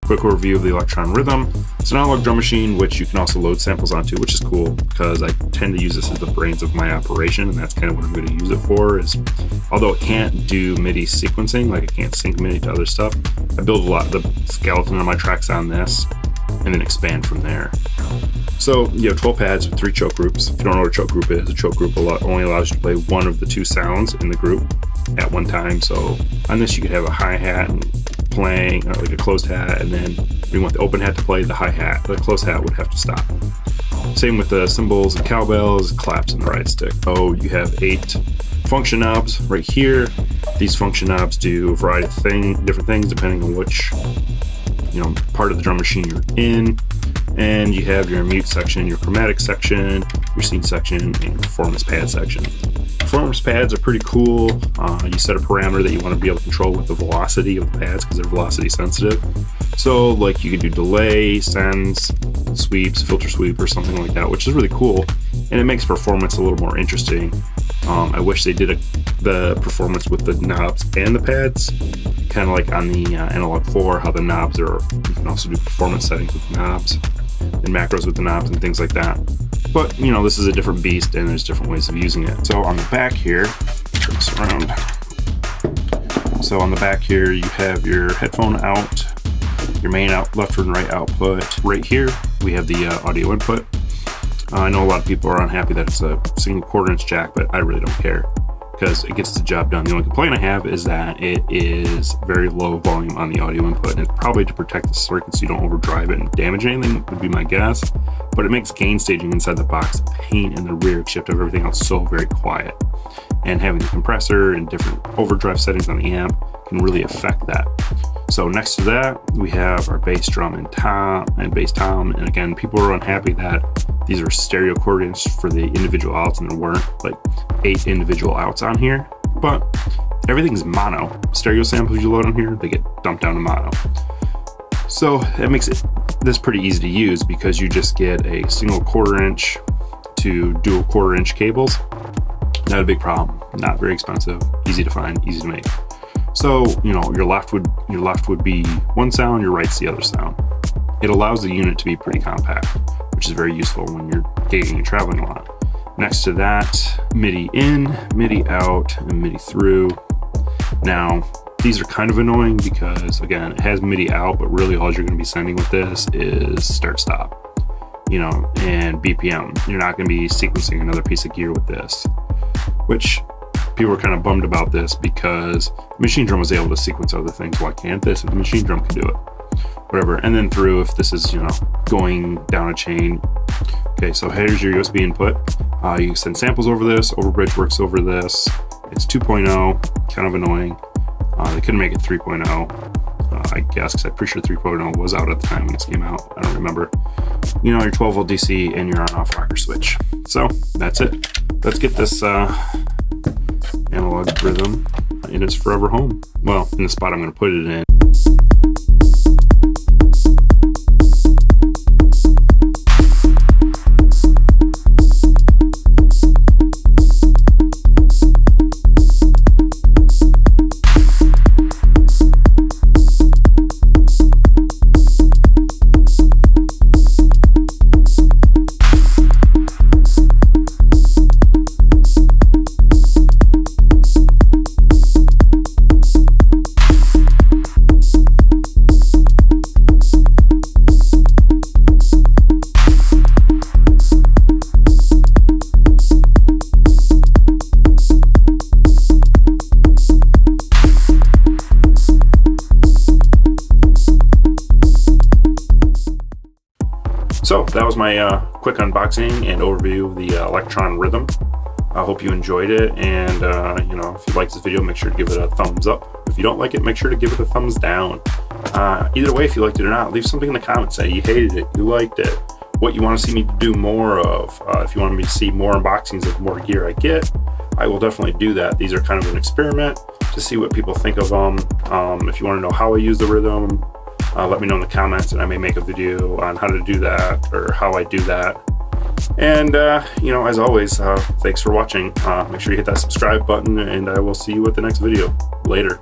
Quick overview of the Elektron Rhythm. It's an analog drum machine which you can also load samples onto, which is cool because I tend to use this as the brains of my operation, and that's kind of what I'm going to use it for. Is although it can't do MIDI sequencing, like it can't sync MIDI to other stuff, I build a lot of the skeleton of my tracks on this and then expand from there. So you have 12 pads with 3 choke groups. If you don't know what a choke group is, a choke group only allows you to play one of the 2 sounds in the group at one time. So on this you could have a hi-hat and playing, or like a closed hat, and then when you want the open hat to play, the hi-hat, the closed hat would have to stop. Same with the cymbals and cowbells, claps, and the ride stick. Oh, you have 8 function knobs right here. These function knobs do a variety of different things depending on which part of the drum machine you're in. And you have your mute section, your chromatic section, your scene section, and your performance pad section. Performance pads are pretty cool. You set a parameter that you want to be able to control with the velocity of the pads because they're velocity sensitive. So like you can do delay, sends, sweeps, filter sweep, or something like that, which is really cool. And it makes performance a little more interesting. I wish they did the performance with the knobs and the pads, kind of like on the Analog 4, how the knobs are, you can also do performance settings with the knobs and macros with the knobs and things like that. But this is a different beast and there's different ways of using it. So on the back here, turn this around. So on the back here, you have your headphone out, your main out, left and right output. Right here, we have the audio input. I know a lot of people are unhappy that it's a single 1/4" jack, but I really don't care because it gets the job done. The only complaint I have is that it is very low volume on the audio input, and it's probably to protect the circuit so you don't overdrive it and damage anything, would be my guess. But it makes gain staging inside the box a pain in the rear, shift of everything else so very quiet. And having the compressor and different overdrive settings on the amp can really affect that. So next to that, we have our bass drum and bass tom. And again, people are unhappy that these are stereo coordinates for the individual outs, and there weren't like 8 individual outs on here. But everything's mono. Stereo samples you load on here, they get dumped down to mono. So that makes this pretty easy to use because you just get a single 1/4" to dual 1/4" cables. Not a big problem, not very expensive, easy to find, easy to make. So, your left would be one sound, your right's the other sound. It allows the unit to be pretty compact, which is very useful when you're gigging and traveling a lot. Next to that, MIDI in, MIDI out, and MIDI through. Now, these are kind of annoying because, again, it has MIDI out, but really all you're going to be sending with this is start-stop, and BPM. You're not going to be sequencing another piece of gear with this, which people are kind of bummed about this because the machine drum was able to sequence other things. Why can't this? If the machine drum can do it, whatever. And then through, if this is, going down a chain. Okay, so here's your USB input. You can send samples over this. Overbridge works over this. It's 2.0, kind of annoying. They couldn't make it 3.0, I guess, because I'm pretty sure 3.0 was out at the time when this came out. I don't remember. Your 12-volt DC and your on-off rocker switch. So that's it. Let's get this analog rhythm in its forever home. Well, in the spot I'm going to put it in. my quick unboxing and overview of the Elektron Rhythm. I hope you enjoyed it, and you know, if you like this video, make sure to give it a thumbs up. If you don't like it, make sure to give it a thumbs down. Either way, if you liked it or not, leave something in the comments. Say you hated it, you liked it, what you want to see me do more of. If you want me to see more unboxings of more gear I get, I will definitely do that. These are kind of an experiment to see what people think of them. If you want to know how I use the Rhythm, let me know in the comments, and I may make a video on how to do that or how I do that. And you know, as always, thanks for watching. Make sure you hit that subscribe button, and I will see you at the next video. Later.